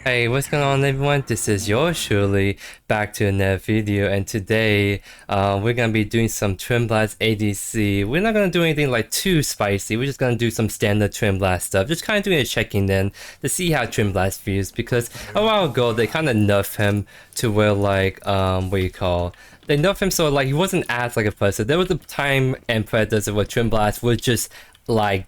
Hey, what's going on everyone? This is yours truly back to another video, and today we're gonna be doing some Twinblast ADC. We're not gonna do anything like too spicy, we're just gonna do some standard Twinblast stuff, just kind of doing a check-in then to see how Twinblast feels, because a while ago they kind of nerfed him to where like, they nerfed him so like he wasn't as like a person. There was a time in Predecessor where Twinblast was just like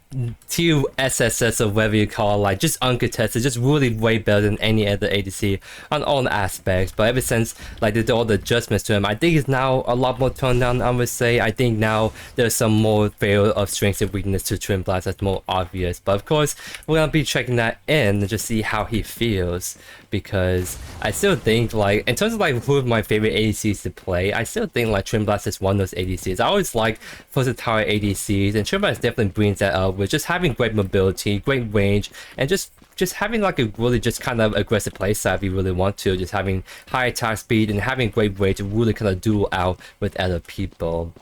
SSS or whatever you call it, like just uncontested, just really way better than any other ADC on all aspects. But ever since like they did all the adjustments to him, I think he's now a lot more toned down. I would say I think now there's some more fail of strengths and weakness to Twinblast that's more obvious. But of course we're gonna be checking that in and just see how he feels, because I still think like in terms of like who are my favorite ADCs to play, I still think like Twinblast is one of those ADCs. I always like versatile ADCs, and Twinblast definitely brings that up with just having great mobility, great range, and just having like a really just kind of aggressive playstyle if you really want to, just having high attack speed and having great way to really kind of duel out with other people.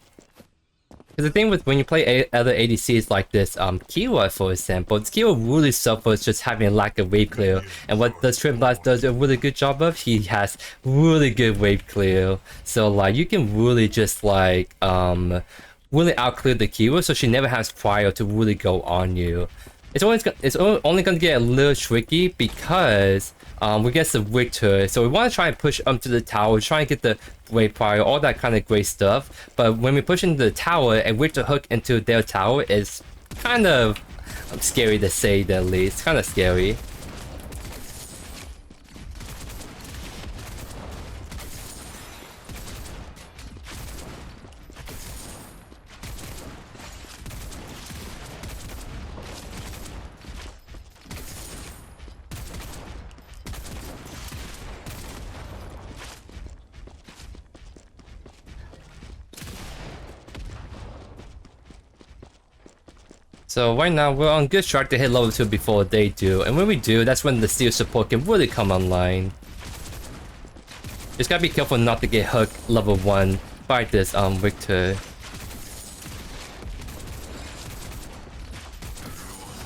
Because the thing with when you play other ADCs like this, Kiwa for example, Kiwa really suffers just having a lack of wave clear, and what does Twinblast does a really good job of, he has really good wave clear, so like you can really just like really outclear the Kiwa, so she never has prior to really go on you. It's only gonna get a little tricky because we get the Victor, so we want to try and push up to the tower, try and get the wave prior, all that kind of great stuff. But when we push into the tower and Victor hook into their tower, is kind of scary to say the least. Kind of scary. So right now we're on good track to hit level 2 before they do, and when we do, that's when the steel support can really come online. Just gotta be careful not to get hooked level 1 by this Victor.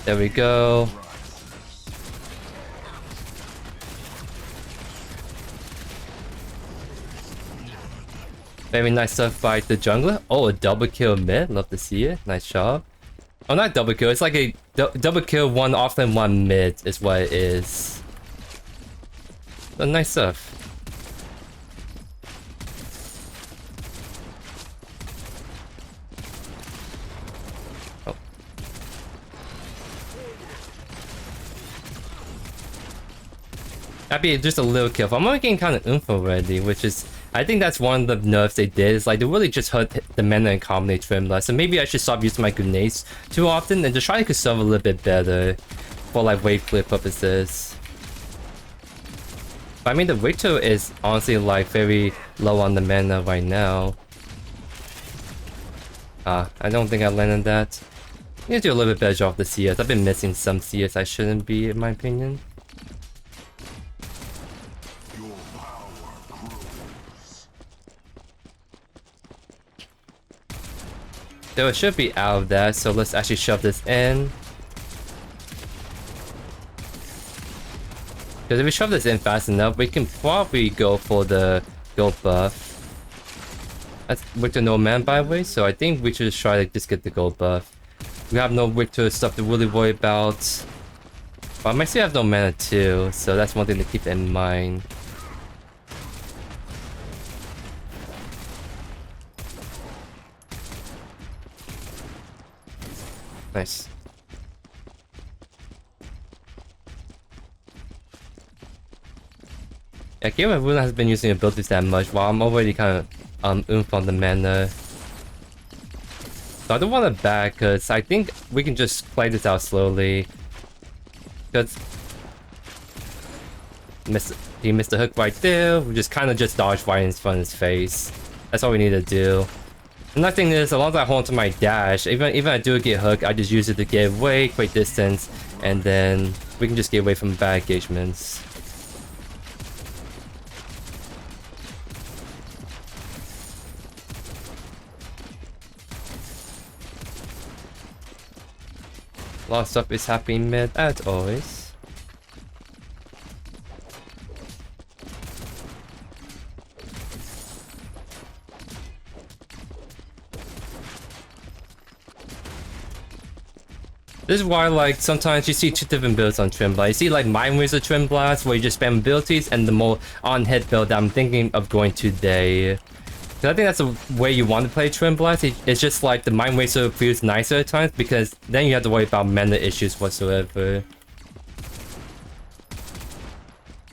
There we go. Very nice stuff by the jungler. Oh, a double kill mid, love to see it, nice job. Oh, not double kill, it's like a double kill, one off and one mid is what it is. So nice stuff. Oh. That'd be just a little kill. I'm only getting kind of oomph already, which is, I think that's one of the nerfs they did, is like they really just hurt the mana and combinate Twinblast. So maybe I should stop using my grenades too often and just try to conserve a little bit better for like wave clear purposes. But I mean the Victor is honestly like very low on the mana right now. I don't think I landed that. I need to do a little bit better job of the CS. I've been missing some CS I shouldn't be, in my opinion. So it should be out of that, so let's actually shove this in. Because if we shove this in fast enough, we can probably go for the gold buff. That's Victor no man, by the way, so I think we should just try to just get the gold buff. We have no Victor stuff to really worry about. But I might still have no mana too, so that's one thing to keep in mind. Nice. Yeah, Game of Runa has been using abilities that much, while I'm already kind of oomph on the mana. So I don't want to back, because I think we can just play this out slowly. Because he missed the hook right there. We just kind of just dodge right in front of his face. That's all we need to do. Another thing is, as long as I hold onto my dash, even I do get hooked, I just use it to get away, quick distance, and then we can just get away from bad engagements. A lot of stuff is happening mid as always. This is why, like, sometimes you see two different builds on Twinblast. You see, like, Mind Razor Twinblast, where you just spam abilities, and the more on-hit build that I'm thinking of going today. Because I think that's the way you want to play Twinblast. It's just like the Mind Razor feels nicer at times, because then you have to worry about mana issues whatsoever.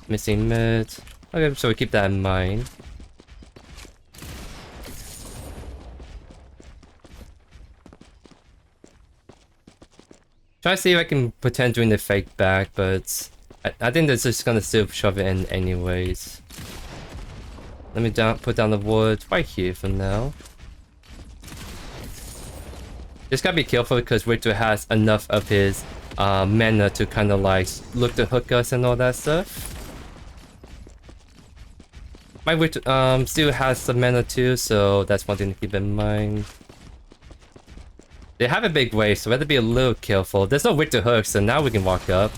Missing mid. Okay, so we keep that in mind. Try to see if I can pretend doing the fake back, but I think that's just gonna still shove it in anyways. Let me put down the ward right here for now. Just gotta be careful because Victor has enough of his mana to kind of like look to hook us and all that stuff. My Victor still has some mana too, so that's one thing to keep in mind. They have a big wave, so we have to be a little careful. There's no Victor hook, so now we can walk up.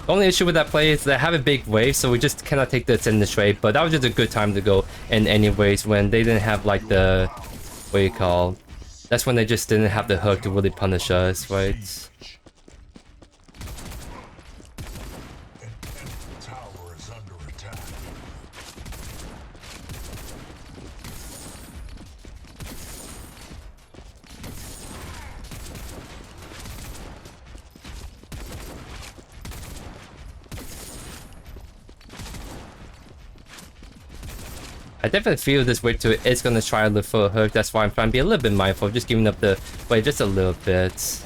The only issue with that play is they have a big wave, so we just cannot take this in the trade. But that was just a good time to go in anyways, when they didn't have like the... what do you call? That's when they just didn't have the hook to really punish us, right? I definitely feel this Victor is going to try to look for a hook. That's why I'm trying to be a little bit mindful of just giving up the wave just a little bit.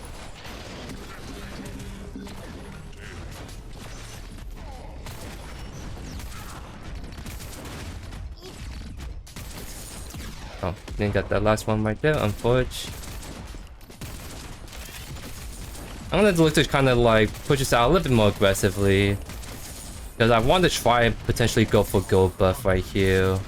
Oh, didn't get that last one right there, unfortunately. I'm going to look to kind of like push us out a little bit more aggressively. Because I want to try and potentially go for gold buff right here.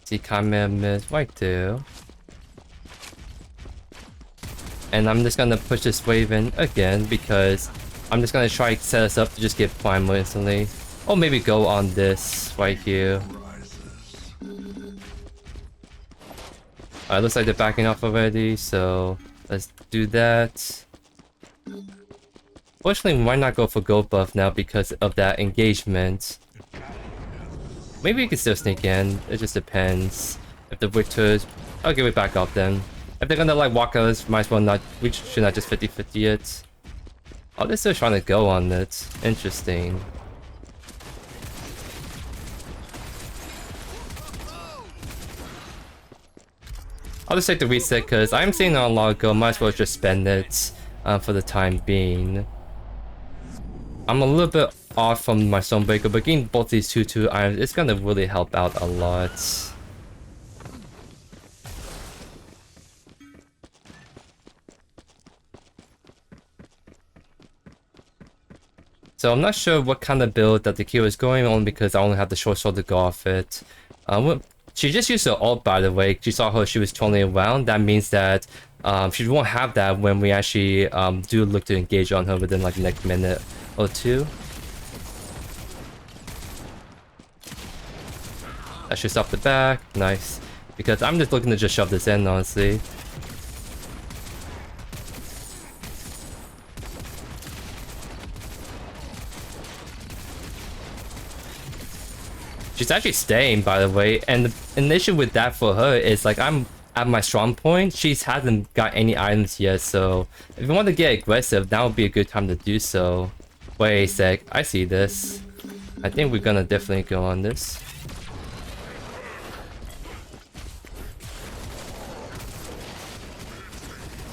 See, Chimera is right there. And I'm just gonna push this wave in again because I'm just gonna try to set us up to just get primal instantly. Or maybe go on this right here. Alright, looks like they're backing off already, so let's do that. Fortunately, why not go for gold buff now because of that engagement? Maybe we can still sneak in, it just depends. If the Victors... okay, we back off then. If they're gonna like walk us, might as well not... we should not just 50-50 it. Oh, they're still trying to go on it. Interesting. I'll just take the reset because I'm seeing it on a lot go. Might as well just spend it for the time being. I'm a little bit off from my Stormbreaker, but getting both these 2/2 items is gonna really help out a lot. So I'm not sure what kind of build that the Q is going on because I only have the short sword to go off it. She just used her ult, by the way. You saw her, she was twirling around. That means that she won't have that when we actually do look to engage on her within like the next minute or two. That should stop the back. Nice. Because I'm just looking to just shove this in, honestly. She's actually staying, by the way, and the issue with that for her is like I'm at my strong point. She hasn't got any items yet, so if you want to get aggressive, that would be a good time to do so. Wait a sec, I see this. I think we're gonna definitely go on this.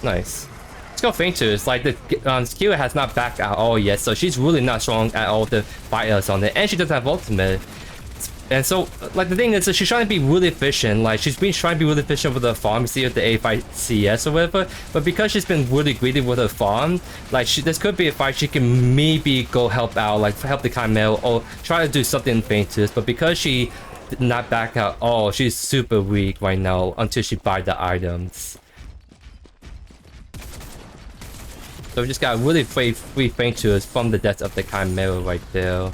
Nice. Let's go Fainters. Like the skill has not backed at all yet, so she's really not strong at all to fight us on it, and she doesn't have ultimate. And so, like, the thing is that she's trying to be really efficient. Like, she's been trying to be really efficient with her farm. You see at the A5 CS or whatever. But because she's been really greedy with her farm, like, this could be a fight she can maybe go help out, like, help the Chimera or try to do something Faintest. But because she did not back out all, she's super weak right now until she buys the items. So we just got really free feint to us from the death of the Chimera right there.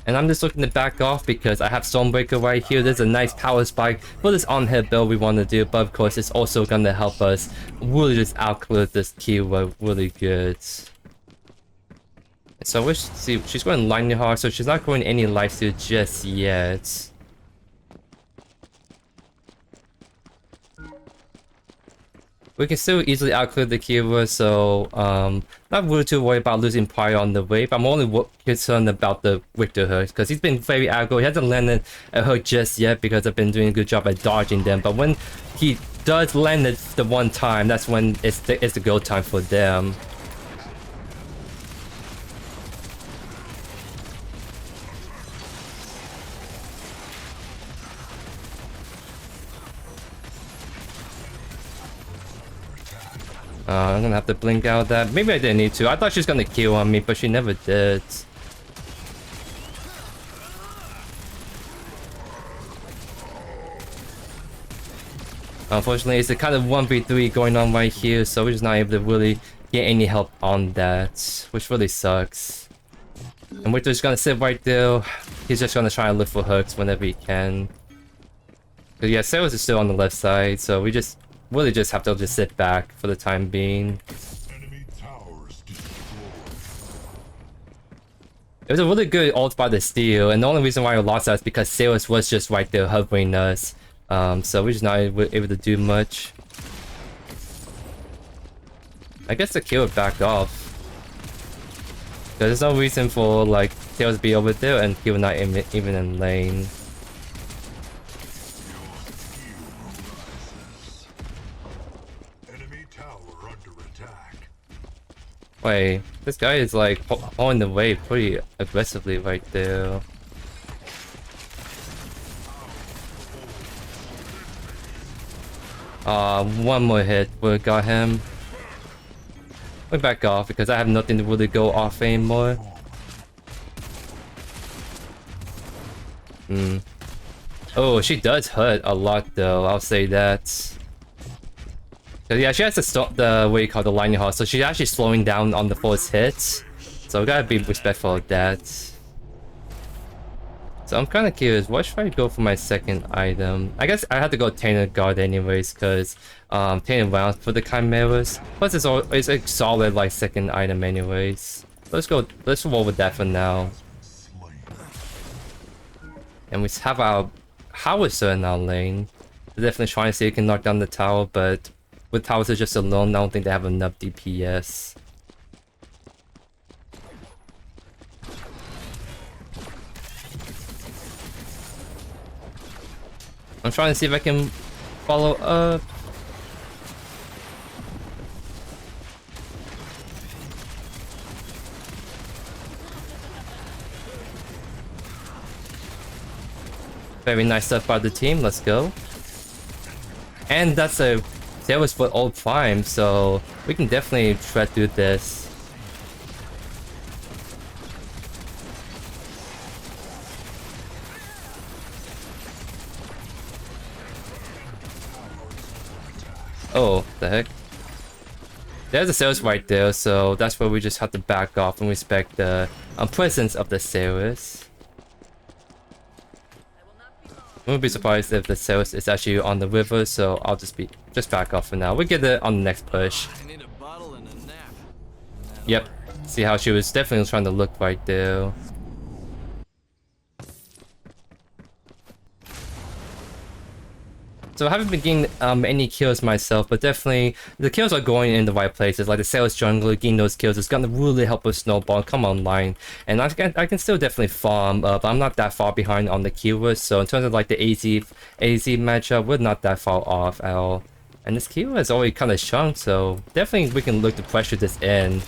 And I'm just looking to back off because I have Stormbreaker right here. There's a nice power spike for this on-hit build we want to do, but of course it's also going to help us really just outclear this keyword really good. So we should see, she's going Lightning Heart, so she's not going any lifesteal just yet. We can still easily outclear the keyword, so not really too worried about losing prior on the wave. I'm only concerned about the Victor hook because he's been very aggro. He hasn't landed a hook just yet because I've been doing a good job at dodging them. But when he does land it the one time, that's when it's the go time for them. I'm gonna have to blink out that. Maybe I didn't need to. I thought she was gonna kill on me, but she never did. Unfortunately, it's a kind of 1v3 going on right here, so we're just not able to really get any help on that, which really sucks. And we're just gonna sit right there. He's just gonna try and look for hooks whenever he can. But yeah, Saros is still on the left side, so we just really just have to just sit back for the time being. It was a really good ult by the steal, and the only reason why we lost that is because Saros was just right there hovering us. So we're just not able to do much. I guess the kill would back off. There's no reason for like Saros to be over there and kill not even in lane. Wait, this guy is like on the way pretty aggressively right there. One more hit would got him. We back off because I have nothing to really go off anymore. Oh, she does hurt a lot though, I'll say that. Yeah, she has the what you call the lightning heart, so she's actually slowing down on the first hits. So we gotta be respectful of that. So I'm kind of curious, what should I go for my second item? I guess I have to go Tainted Guard anyways, because Tainted Rounds for the Chimeras. Plus it's a solid like second item anyways. Let's roll with that for now. And we have our Howitzer in our lane. We're definitely trying to see if we can knock down the tower, but with Howitzer just alone, I don't think they have enough DPS. I'm trying to see if I can follow up. Very nice stuff by the team, let's go. And that's a Saros for old prime, so we can definitely try to do this. Oh, the heck. There's a Saros right there, so that's where we just have to back off and respect the presence of the Saros. I wouldn't be surprised if the Saros is actually on the river, so I'll just back off for now. We'll get it on the next push. Yep. See how she was definitely trying to look right there. So I haven't been getting any kills myself, but definitely the kills are going in the right places. Like the Saros jungler, getting those kills is gonna really help us snowball, come online. And I can still definitely farm, but I'm not that far behind on the keywords. So in terms of like the AZ matchup, we're not that far off at all. And this keyword is already kind of shrunk, so definitely we can look to pressure this in.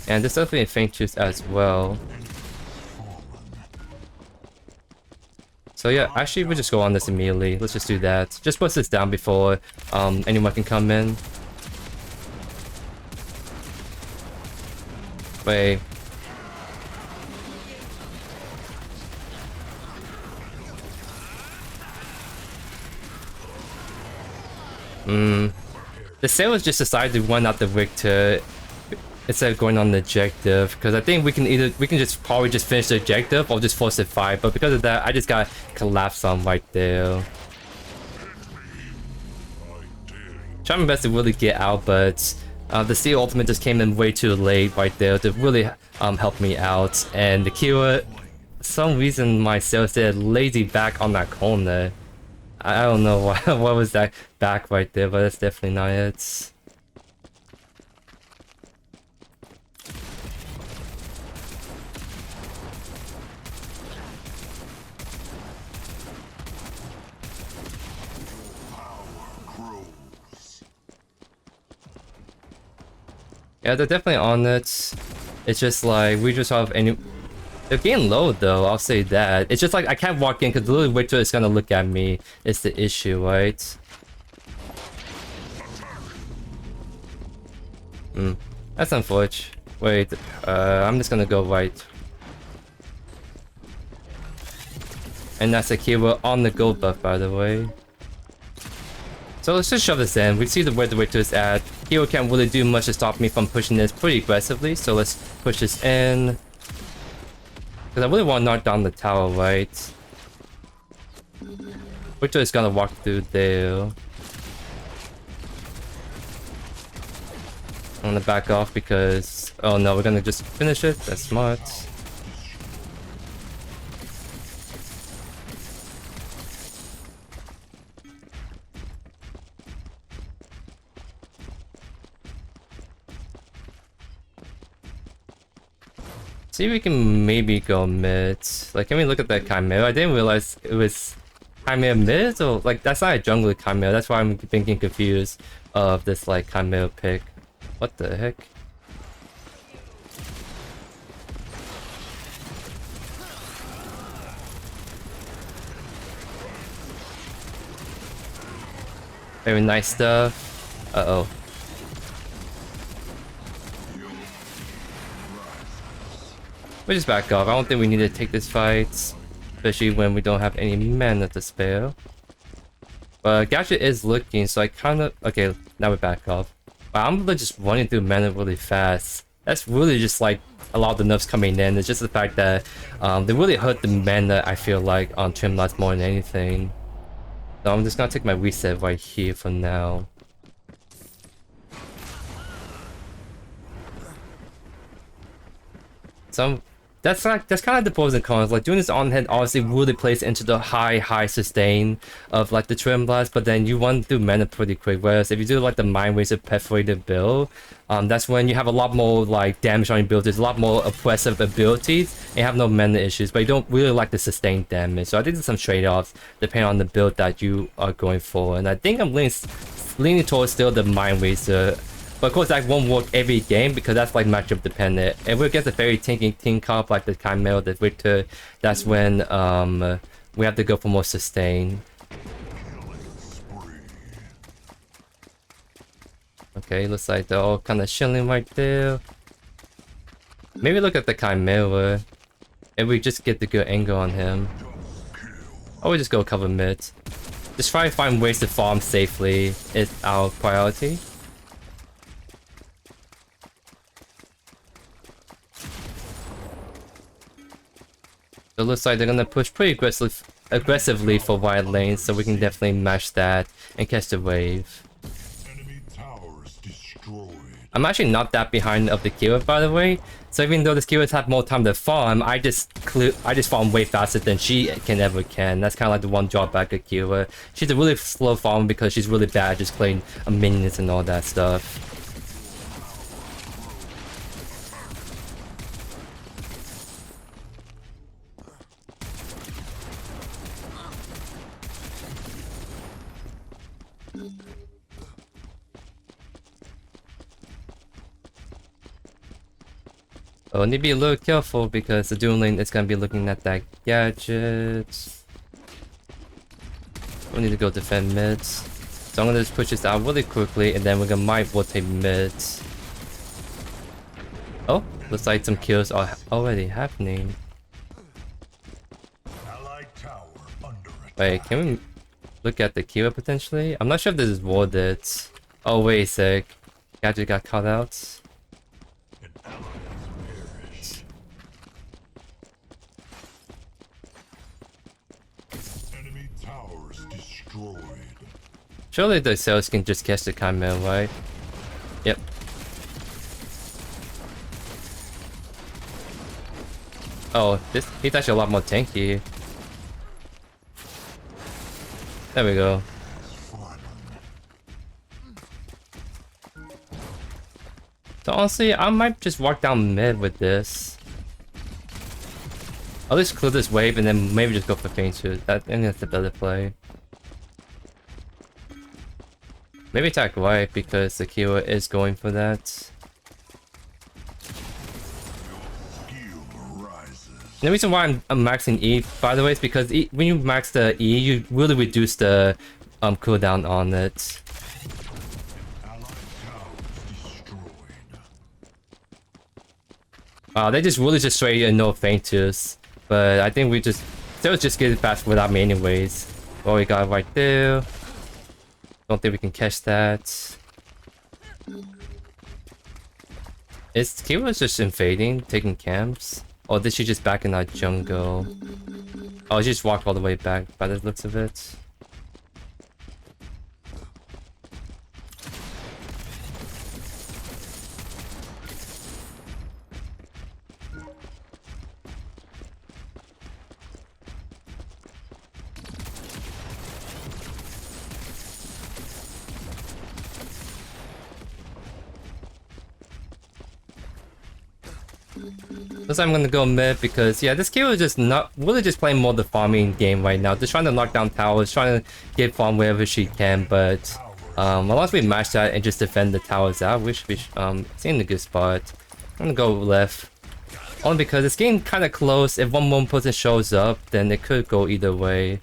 And there's definitely a feint juice as well. So yeah, actually we'll just go on this immediately. Let's just do that. Just push this down before anyone can come in. Wait. The sailors just decided to run out the Victor instead of going on the objective, because I think we can just probably just finish the objective or just force a fight, but because of that I just got collapsed on right there. Trying my best to really get out, but the Steel Ultimate just came in way too late right there to really help me out, and the Kira, for some reason my sailor did lazy back on that corner. I don't know what was that back right there, but that's definitely not it. Yeah, they're definitely on it. It's just like we just have any. They're getting low though, I'll say that. It's just like I can't walk in because literally Victor is gonna look at me. It's the issue, right? That's unfortunate. Wait, I'm just gonna go right. And that's a keyword on the gold buff, by the way. So let's just shove this in. We see where the Victor is at. Hero can't really do much to stop me from pushing this pretty aggressively, so let's push this in. Because I really want to knock down the tower, right? Victor is gonna walk through there. I'm gonna back off because... Oh no, we're gonna just finish it. That's smart. See if we can maybe go mid. Like, can we look at that Chimera? I didn't realize it was Chimera mid, or like that's not a jungle Chimera. That's why I'm thinking confused of this like Chimera pick. What the heck? Very nice stuff. Uh-oh. We just back off. I don't think we need to take this fight, especially when we don't have any mana to spare. But Gadget is looking, so I kind of... Okay, now we back off. Wow, I'm just running through mana really fast. That's really just like a lot of the nerfs coming in. It's just the fact that they really hurt the mana, I feel like, on Twinblast more than anything. So I'm just gonna take my reset right here for now. So that's kind of the pros and cons. Like doing this on hand obviously really plays into the high sustain of like the Twinblast, but then you run through mana pretty quick. Whereas if you do like the Mind Razor perforated build, that's when you have a lot more like damage on your build. There's a lot more oppressive abilities and you have no mana issues, but you don't really like the sustained damage. So I think there's some trade-offs depending on the build that you are going for, and I think I'm leaning towards still the Mind Razor. But of course that won't work every game because that's like matchup dependent. And we'll get the very tanking team comp like the Chimera, the Victor. That's when we have to go for more sustain. Okay, looks like they're all kind of chilling right there. Maybe look at the Chimera and we just get the good angle on him. Or we just go cover mid. Just try to find ways to farm safely is our priority. So it looks like they're gonna push pretty aggressively for wide lanes, so we can definitely match that and catch the wave. Enemy towers destroyed. I'm actually not that behind of the Kira, by the way. So even though the Kiras have more time to farm, I just farm way faster than she can ever can. That's kind of like the one drawback of Kira. She's a really slow farm because she's really bad at just playing minions and all that stuff. Oh, need to be a little careful because the dual lane is gonna be looking at that gadget. We need to go defend mid. So I'm gonna just push this out really quickly, and then we're gonna might rotate mid. Oh, looks like some kills are already happening. Allied tower under attack. Wait, can we look at the keyword potentially? I'm not sure if this is worth it. Oh wait a sec. Gadget got caught out. An ally has perished. Enemy towers destroyed. Surely the sales can just catch the Chimera, right? Yep. Oh, he's actually a lot more tanky. There we go. So honestly, I might just walk down mid with this. I'll just clear this wave and then maybe just go for feint shoot. I think that's the better play. Maybe attack right because the Kira is going for that. The reason why I'm maxing E, by the way, is because when you max the E, you really reduce the cooldown on it. Wow, they just really just straight no feintures. But I think we just still just get it fast without me anyways. Well, we got it right there. Don't think we can catch that. Is Kira just invading, taking camps? Or did she just back in our jungle? Oh, she just walked all the way back by the looks of it. Looks like I'm gonna go mid because yeah, this Kiro is just not really just playing more the farming game right now. Just trying to knock down towers, trying to get farm wherever she can, but unless we match that and just defend the towers out, we should be seeing a good spot. I'm gonna go left. Only because it's getting kinda close. If one more person shows up, then it could go either way.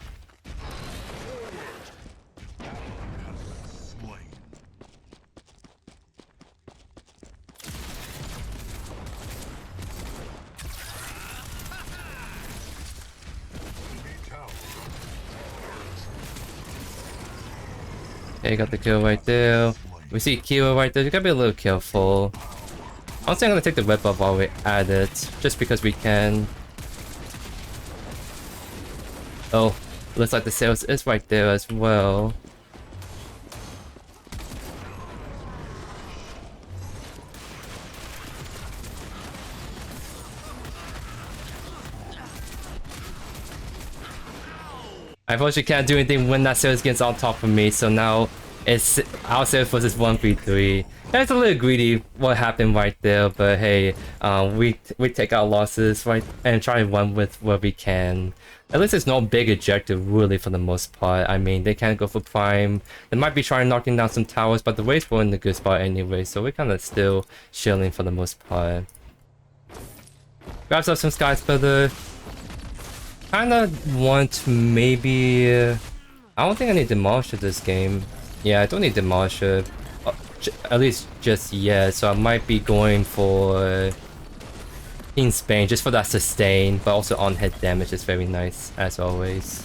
Okay, got the kill right there. We see Kira right there. You gotta be a little careful. Honestly, I'm gonna take the red buff while we're at it, just because we can. Oh, looks like the sales is right there as well. I unfortunately can't do anything when that sales gets on top of me, so now it's our sales versus 1v3. That's a little greedy what happened right there, but hey, we take our losses right and try and run with what we can. At least there's no big objective really for the most part. I mean, they can't go for prime. They might be trying knocking down some towers, but the waves were in a good spot anyway, so we're kind of still chilling for the most part. Grabs up some sky splitter. Kinda want maybe I don't think I need Demolisher this game. Yeah, I don't need Demolisher at least just yet, so I might be going for Kingsbane just for that sustain, but also on head damage is very nice as always.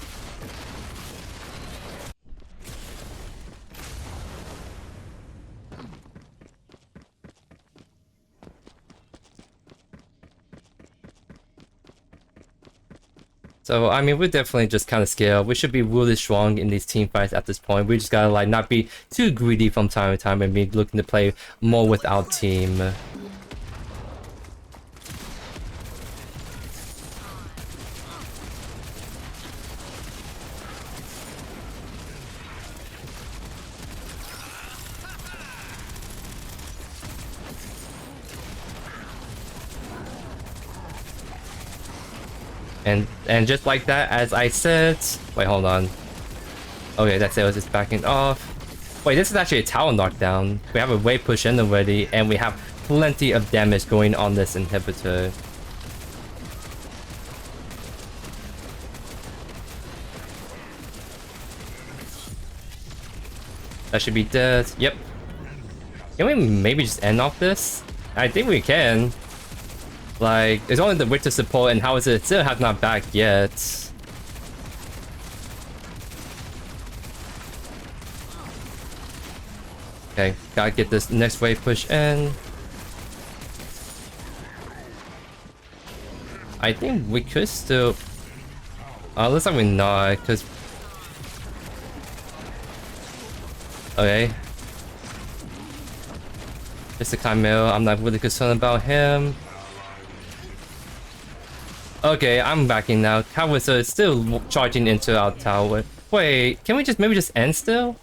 So, I mean, we're definitely just kind of scared. We should be really strong in these team fights at this point. We just gotta, like, not be too greedy from time to time and be looking to play more with our team. And just like that, as I said... Wait, hold on. Okay, that's it. I was just backing off. Wait, this is actually a tower knockdown. We have a wave push in already, and we have plenty of damage going on this inhibitor. That should be dead. Yep. Can we maybe just end off this? I think we can. Like, it's only the Witcher support and how is it still have not back yet. Okay, gotta get this next wave push in. I think we could still... looks like we're not, because... Okay. Mr. Chimera, I'm not really concerned about him. Okay, I'm backing now. Howitzer is still charging into our tower. Wait, can we just maybe just end still?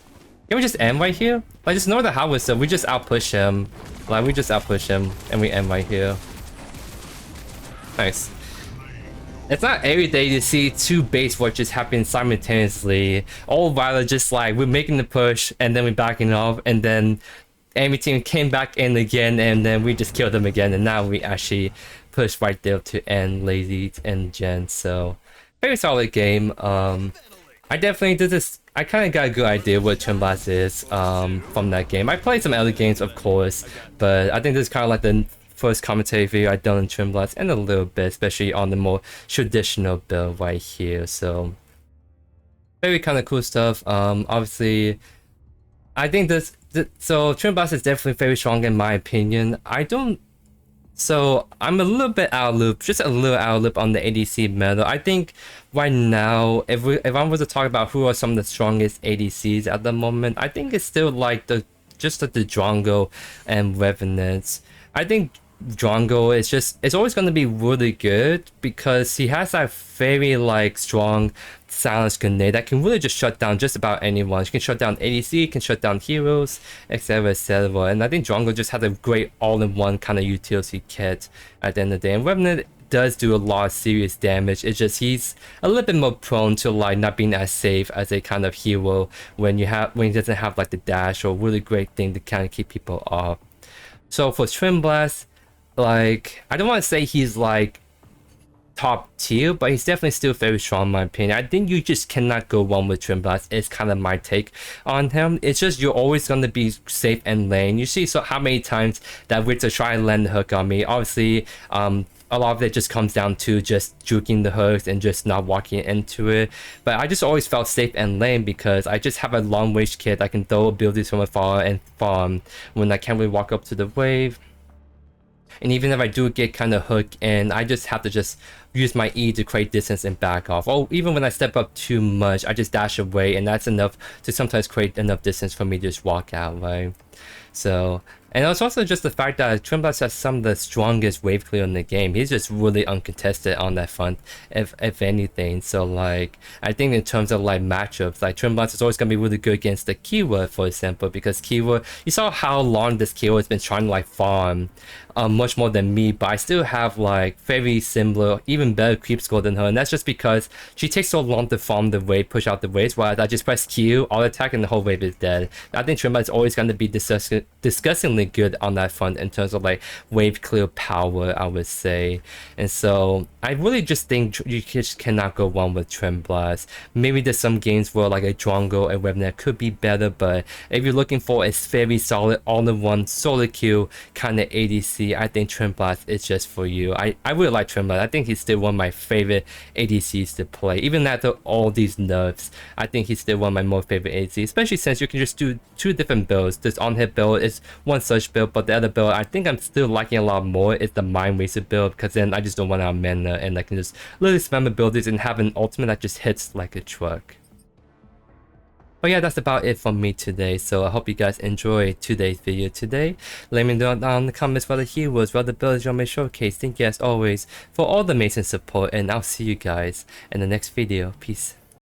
Can we just end right here? Like, just ignore the Howitzer, we just outpush him. Like, we just outpush him, and we end right here. Nice. It's not every day to see two base watches happen simultaneously. Or rather just like, we're making the push, and then we're backing off, and then enemy team came back in again, and then we just killed them again, and now we actually push right there to end Lazy and Gen. So, very solid game. I definitely did this. I kind of got a good idea what Twinblast is from that game. I played some other games, of course, but I think this is kind of like the first commentary video I've done in Twinblast and a little bit, especially on the more traditional build right here. So, very kind of cool stuff. Obviously, I think so Twinblast is definitely very strong in my opinion. So I'm a little bit out of loop, just a little out of loop on the ADC meta. I think right now, if I was to talk about who are some of the strongest ADCs at the moment, I think it's still like the Drongo and Revenants. I think Drongo is it's always going to be really good because he has that very like strong silence grenade that can really just shut down just about anyone. You can shut down ADC, can shut down heroes, etc, etc. And I think Drongo just has a great all-in-one kind of utility kit at the end of the day. And Revenant does do a lot of serious damage. It's just he's a little bit more prone to like not being as safe as a kind of hero when he doesn't have like the dash or really great thing to kind of keep people off. So for Twinblast, like, I don't want to say he's like top tier, but he's definitely still very strong in my opinion. I think you just cannot go wrong with Twinblast. It's kind of my take on him. It's just you're always going to be safe and lane. You see how many times that Witcher try to land the hook on me. Obviously, a lot of it just comes down to just juking the hooks and just not walking into it. But I just always felt safe and lane because I just have a long range kit. I can throw abilities from afar and farm when I can't really walk up to the wave. And even if I do get kind of hooked in, I just have to just use my E to create distance and back off. Or even when I step up too much, I just dash away, and that's enough to sometimes create enough distance for me to just walk out, right? So, and it's also just the fact that Twinblast has some of the strongest wave clear in the game. He's just really uncontested on that front, if anything. So like, I think in terms of like matchups, like Twinblast is always gonna be really good against the Kiwa, for example, because Kiwa, you saw how long this Kiwa has been trying to like farm much more than me, but I still have like very similar, even better creep score than her, and that's just because she takes so long to farm the wave, push out the waves, while I just press Q, auto attack, and the whole wave is dead. I think Twinblast is always going to be disgustingly good on that front in terms of like wave clear power, I would say. And so I really just think you just cannot go wrong with Twinblast. Maybe there's some games where like a Drongo and Revenant could be better, but if you're looking for a very solid all-in-one solo kill kind of ADC, I think Twinblast is just for you. I really like Twinblast. I think he's still one of my favorite ADCs to play. Even after all these nerfs, I think he's still one of my most favorite ADCs, especially since you can just do two different builds. This on-hit build is one such build, but the other build I think I'm still liking a lot more is the Mind Racer build, because then I just don't run out of mana and I can just literally spam abilities and have an ultimate that just hits like a truck. But yeah, that's about it from me today. So I hope you guys enjoyed today's video today. Let me know down in the comments what the heroes, what the builds you want me to showcase. Thank you as always for all the amazing support, and I'll see you guys in the next video. Peace.